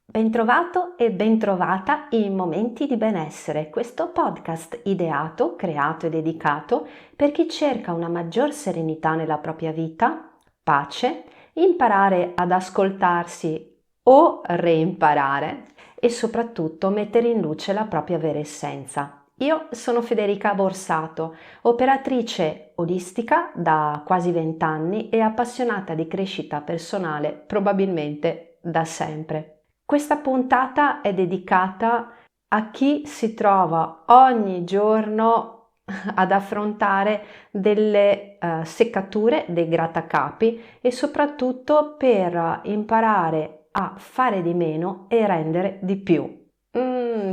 Bentrovato e bentrovata in Momenti di Benessere, questo podcast ideato, creato e dedicato per chi cerca una maggior serenità nella propria vita, pace, imparare ad ascoltarsi o reimparare e soprattutto mettere in luce la propria vera essenza. Io sono Federica Borsato, operatrice olistica da quasi 20 anni e appassionata di crescita personale probabilmente da sempre. Questa puntata è dedicata a chi si trova ogni giorno ad affrontare delle seccature, dei grattacapi e soprattutto per imparare a fare di meno e rendere di più.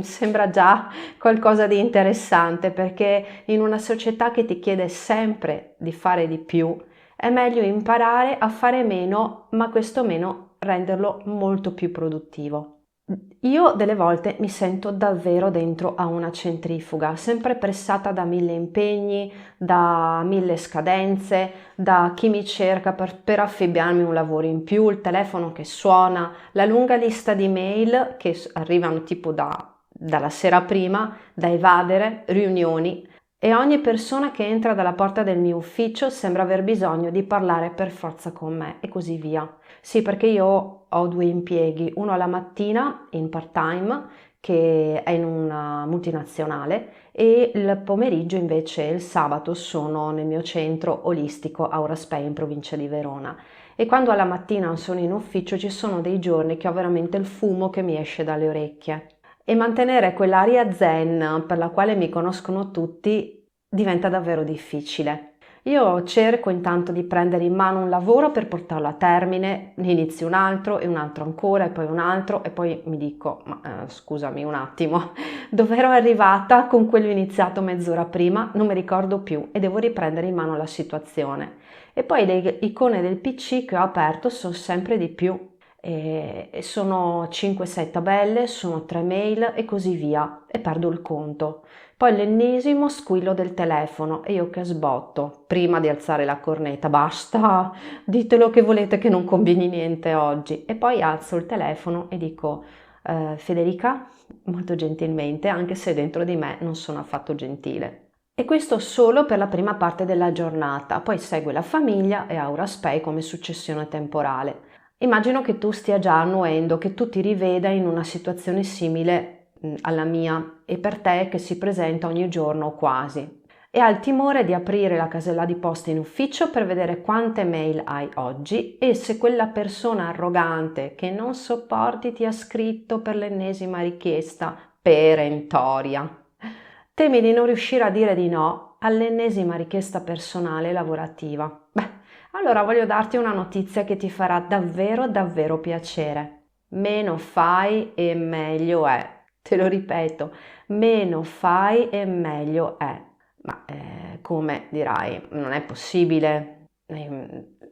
Sembra già qualcosa di interessante perché in una società che ti chiede sempre di fare di più, è meglio imparare a fare meno, ma questo meno renderlo molto più produttivo. Io delle volte mi sento davvero dentro a una centrifuga, sempre pressata da 1000 impegni, da 1000 scadenze, da chi mi cerca per affibbiarmi un lavoro in più, il telefono che suona, la lunga lista di mail che arrivano tipo dalla sera prima, da evadere, riunioni. E ogni persona che entra dalla porta del mio ufficio sembra aver bisogno di parlare per forza con me e così via. Sì, perché io ho due impieghi, uno alla mattina in part-time che è in una multinazionale e il pomeriggio invece il sabato sono nel mio centro olistico Aura Spay in provincia di Verona. E quando alla mattina sono in ufficio ci sono dei giorni che ho veramente il fumo che mi esce dalle orecchie. E mantenere quell'aria zen per la quale mi conoscono tutti diventa davvero difficile. Io cerco intanto di prendere in mano un lavoro per portarlo a termine, ne inizi un altro e un altro ancora e poi un altro e poi mi dico, scusami un attimo, dove ero arrivata con quello iniziato mezz'ora prima? Non mi ricordo più e devo riprendere in mano la situazione. E poi le icone del PC che ho aperto sono sempre di più e sono 5-6 tabelle, sono 3 mail e così via e perdo il conto. Poi l'ennesimo squillo del telefono e io che sbotto prima di alzare la cornetta, basta, ditelo che volete che non combini niente oggi e poi alzo il telefono e dico Federica, molto gentilmente, anche se dentro di me non sono affatto gentile. E questo solo per la prima parte della giornata, poi segue la famiglia e Aura Spay come successione temporale. Immagino che tu stia già annuendo, che tu ti riveda in una situazione simile alla mia e per te che si presenta ogni giorno o quasi. E hai il timore di aprire la casella di posta in ufficio per vedere quante mail hai oggi e se quella persona arrogante che non sopporti ti ha scritto per l'ennesima richiesta perentoria. Temi di non riuscire a dire di no all'ennesima richiesta personale e lavorativa. Beh, allora voglio darti una notizia che ti farà davvero davvero piacere. Meno fai e meglio è. Te lo ripeto, meno fai e meglio è. Ma come dirai, non è possibile.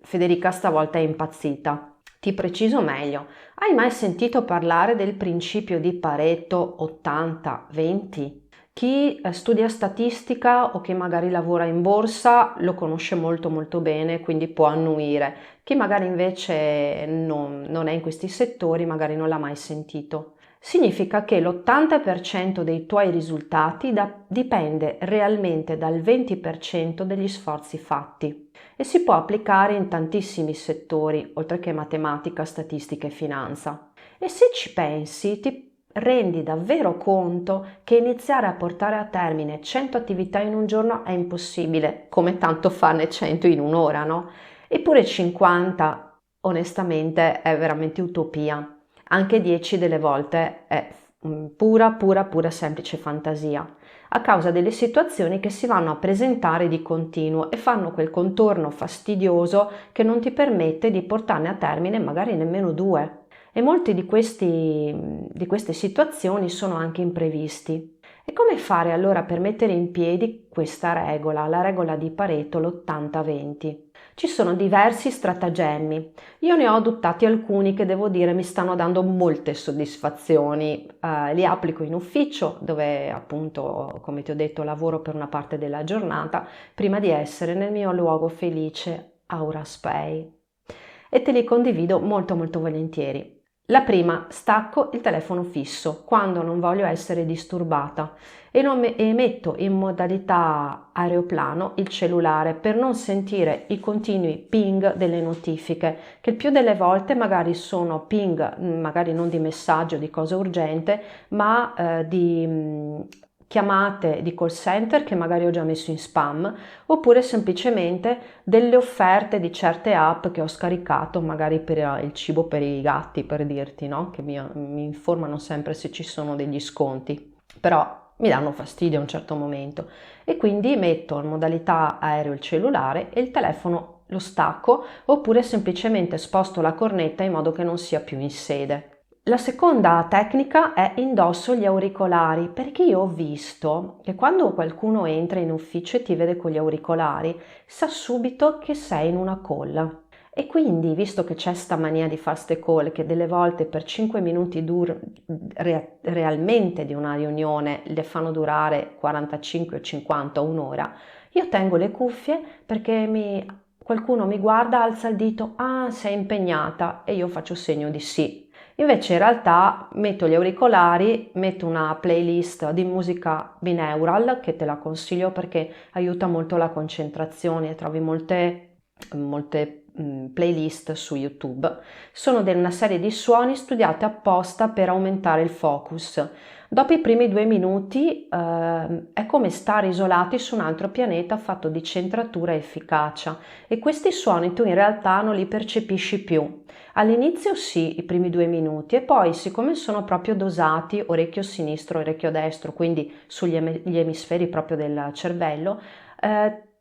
Federica stavolta è impazzita. Ti preciso meglio. Hai mai sentito parlare del principio di Pareto 80-20? Chi studia statistica o che magari lavora in borsa lo conosce molto molto bene, quindi può annuire. Chi magari invece non è in questi settori, magari non l'ha mai sentito. Significa che l'80% dei tuoi risultati dipende realmente dal 20% degli sforzi fatti e si può applicare in tantissimi settori, oltre che matematica, statistica e finanza. E se ci pensi, ti rendi davvero conto che iniziare a portare a termine 100 attività in un giorno è impossibile, come tanto farne 100 in un'ora, no? Eppure 50, onestamente, è veramente utopia. Anche 10 delle volte è pura semplice fantasia, a causa delle situazioni che si vanno a presentare di continuo e fanno quel contorno fastidioso che non ti permette di portarne a termine magari nemmeno due. E molte di queste situazioni sono anche imprevisti. E come fare allora per mettere in piedi questa regola, la regola di Pareto, l'80-20? Ci sono diversi stratagemmi. Io ne ho adottati alcuni che devo dire mi stanno dando molte soddisfazioni. Li applico in ufficio, dove appunto, come ti ho detto, lavoro per una parte della giornata, prima di essere nel mio luogo felice, Aura Spay. E te li condivido molto molto volentieri. La prima, stacco il telefono fisso quando non voglio essere disturbata e metto in modalità aeroplano il cellulare per non sentire i continui ping delle notifiche, che il più delle volte magari sono ping, magari non di messaggio, di cosa urgente, ma di chiamate di call center che magari ho già messo in spam, oppure semplicemente delle offerte di certe app che ho scaricato magari per il cibo per i gatti, per dirti, no? Che mi informano sempre se ci sono degli sconti, però mi danno fastidio a un certo momento e quindi metto in modalità aereo il cellulare e il telefono lo stacco oppure semplicemente sposto la cornetta in modo che non sia più in sede. La seconda tecnica è indosso gli auricolari, perché io ho visto che quando qualcuno entra in ufficio e ti vede con gli auricolari, sa subito che sei in una call. E quindi, visto che c'è sta mania di fare ste call, che delle volte per 5 minuti realmente di una riunione le fanno durare 45 o 50 o un'ora, io tengo le cuffie perché qualcuno mi guarda, alza il dito, ah, sei impegnata, e io faccio segno di sì. Invece in realtà metto gli auricolari, metto una playlist di musica binaural che te la consiglio perché aiuta molto la concentrazione, trovi molte playlist su YouTube. Sono una serie di suoni studiate apposta per aumentare il focus. Dopo i primi 2 minuti è come stare isolati su un altro pianeta fatto di centratura e efficacia e questi suoni tu in realtà non li percepisci più. All'inizio sì, i primi 2 minuti e poi siccome sono proprio dosati orecchio sinistro, orecchio destro, quindi sugli gli emisferi proprio del cervello,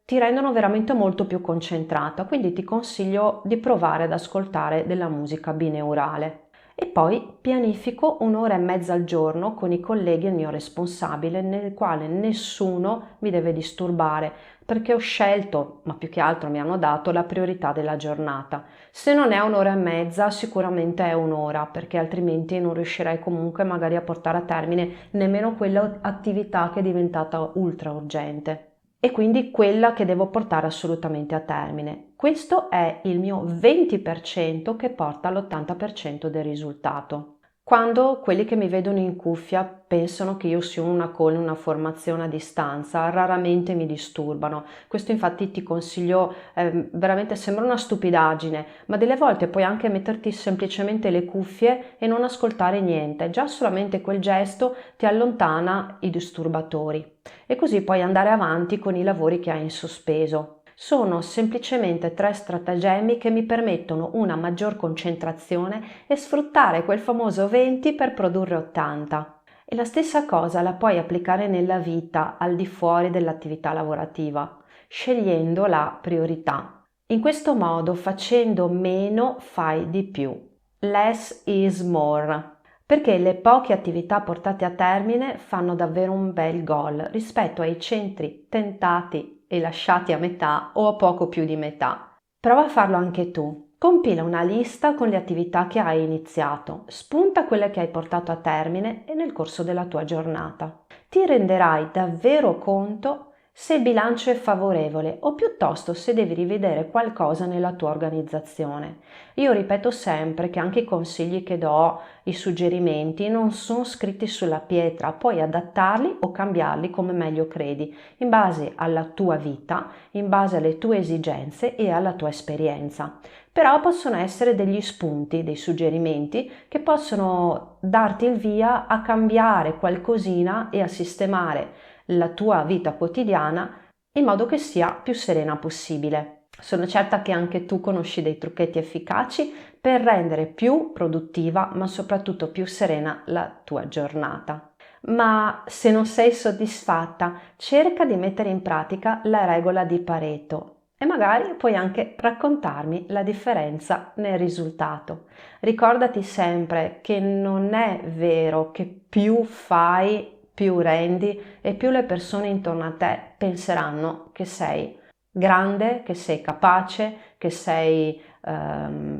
ti rendono veramente molto più concentrata, quindi ti consiglio di provare ad ascoltare della musica bineurale. E poi pianifico un'ora e mezza al giorno con i colleghi e il mio responsabile, nel quale nessuno mi deve disturbare, perché ho scelto, ma più che altro mi hanno dato la priorità della giornata. Se non è un'ora e mezza, sicuramente è un'ora, perché altrimenti non riuscirei comunque magari a portare a termine nemmeno quell'attività che è diventata ultra urgente e quindi quella che devo portare assolutamente a termine. Questo è il mio 20% che porta all'80% del risultato. Quando quelli che mi vedono in cuffia pensano che io sia una call, una formazione a distanza, raramente mi disturbano. Questo infatti ti consiglio, veramente sembra una stupidaggine, ma delle volte puoi anche metterti semplicemente le cuffie e non ascoltare niente. Già solamente quel gesto ti allontana i disturbatori e così puoi andare avanti con i lavori che hai in sospeso. Sono semplicemente 3 stratagemmi che mi permettono una maggior concentrazione e sfruttare quel famoso 20 per produrre 80. E la stessa cosa la puoi applicare nella vita al di fuori dell'attività lavorativa, scegliendo la priorità. In questo modo, facendo meno, fai di più. Less is more. Perché le poche attività portate a termine fanno davvero un bel gol rispetto ai centri tentati e lasciati a metà o a poco più di metà. Prova a farlo anche tu. Compila una lista con le attività che hai iniziato, spunta quelle che hai portato a termine e nel corso della tua giornata. Ti renderai davvero conto se il bilancio è favorevole o piuttosto se devi rivedere qualcosa nella tua organizzazione. Io ripeto sempre che anche i consigli che do, i suggerimenti non sono scritti sulla pietra, puoi adattarli o cambiarli come meglio credi, in base alla tua vita, in base alle tue esigenze e alla tua esperienza. Però possono essere degli spunti, dei suggerimenti che possono darti il via a cambiare qualcosina e a sistemare la tua vita quotidiana in modo che sia più serena possibile. Sono certa che anche tu conosci dei trucchetti efficaci per rendere più produttiva, ma soprattutto più serena la tua giornata. Ma se non sei soddisfatta, cerca di mettere in pratica la regola di Pareto e magari puoi anche raccontarmi la differenza nel risultato. Ricordati sempre che non è vero che più fai, più rendi e più le persone intorno a te penseranno che sei grande, che sei capace, che sei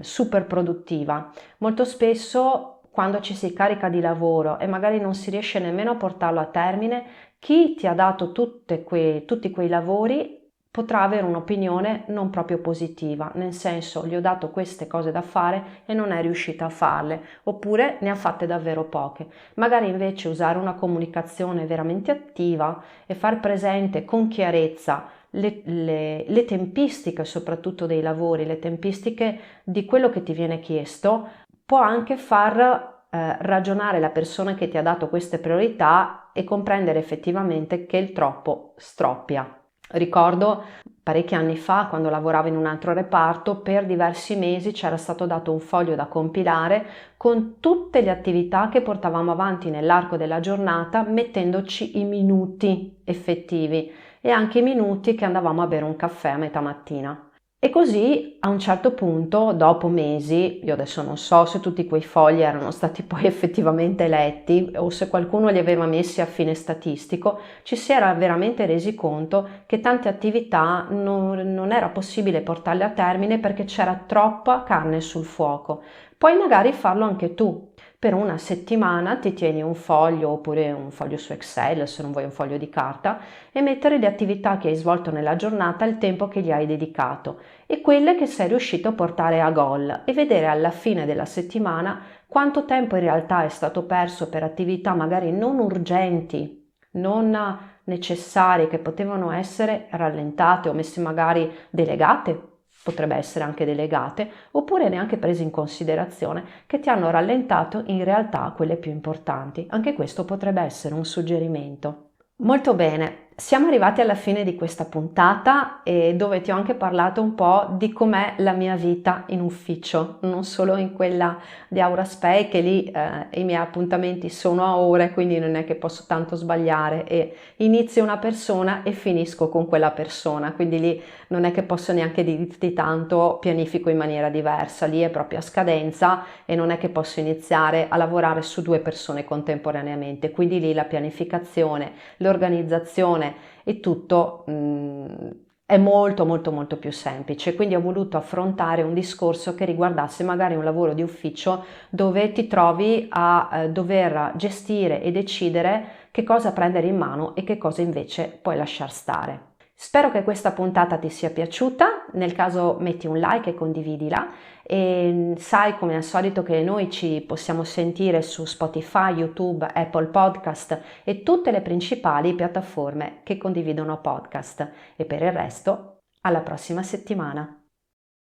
super produttiva. Molto spesso quando ci si carica di lavoro e magari non si riesce nemmeno a portarlo a termine, chi ti ha dato tutti quei lavori potrà avere un'opinione non proprio positiva, nel senso gli ho dato queste cose da fare e non è riuscita a farle, oppure ne ha fatte davvero poche. Magari invece usare una comunicazione veramente attiva e far presente con chiarezza le tempistiche soprattutto dei lavori, le tempistiche di quello che ti viene chiesto, può anche far ragionare la persona che ti ha dato queste priorità e comprendere effettivamente che il troppo stroppia. Ricordo parecchi anni fa, quando lavoravo in un altro reparto, per diversi mesi c'era stato dato un foglio da compilare con tutte le attività che portavamo avanti nell'arco della giornata, mettendoci i minuti effettivi e anche i minuti che andavamo a bere un caffè a metà mattina. E così a un certo punto, dopo mesi, io adesso non so se tutti quei fogli erano stati poi effettivamente letti o se qualcuno li aveva messi a fine statistico, ci si era veramente resi conto che tante attività non era possibile portarle a termine perché c'era troppa carne sul fuoco. Puoi magari farlo anche tu. Per una settimana ti tieni un foglio oppure un foglio su Excel, se non vuoi un foglio di carta, e mettere le attività che hai svolto nella giornata, il tempo che gli hai dedicato e quelle che sei riuscito a portare a gol e vedere alla fine della settimana quanto tempo in realtà è stato perso per attività magari non urgenti, non necessarie, che potevano essere rallentate o messe magari delegate, potrebbe essere anche delegate, oppure neanche prese in considerazione, che ti hanno rallentato in realtà quelle più importanti. Anche questo potrebbe essere un suggerimento. Molto bene, siamo arrivati alla fine di questa puntata e dove ti ho anche parlato un po' di com'è la mia vita in ufficio, non solo in quella di Auraspay, che lì i miei appuntamenti sono a ore, quindi non è che posso tanto sbagliare e inizio una persona e finisco con quella persona, quindi lì non è che posso neanche dirti tanto, pianifico in maniera diversa, lì è proprio a scadenza e non è che posso iniziare a lavorare su due persone contemporaneamente, quindi lì la pianificazione, l'organizzazione e tutto è molto molto molto più semplice, quindi ho voluto affrontare un discorso che riguardasse magari un lavoro di ufficio dove ti trovi a dover gestire e decidere che cosa prendere in mano e che cosa invece puoi lasciar stare. Spero che questa puntata ti sia piaciuta, nel caso metti un like e condividila e sai come al solito che noi ci possiamo sentire su Spotify, YouTube, Apple Podcast e tutte le principali piattaforme che condividono podcast e per il resto alla prossima settimana.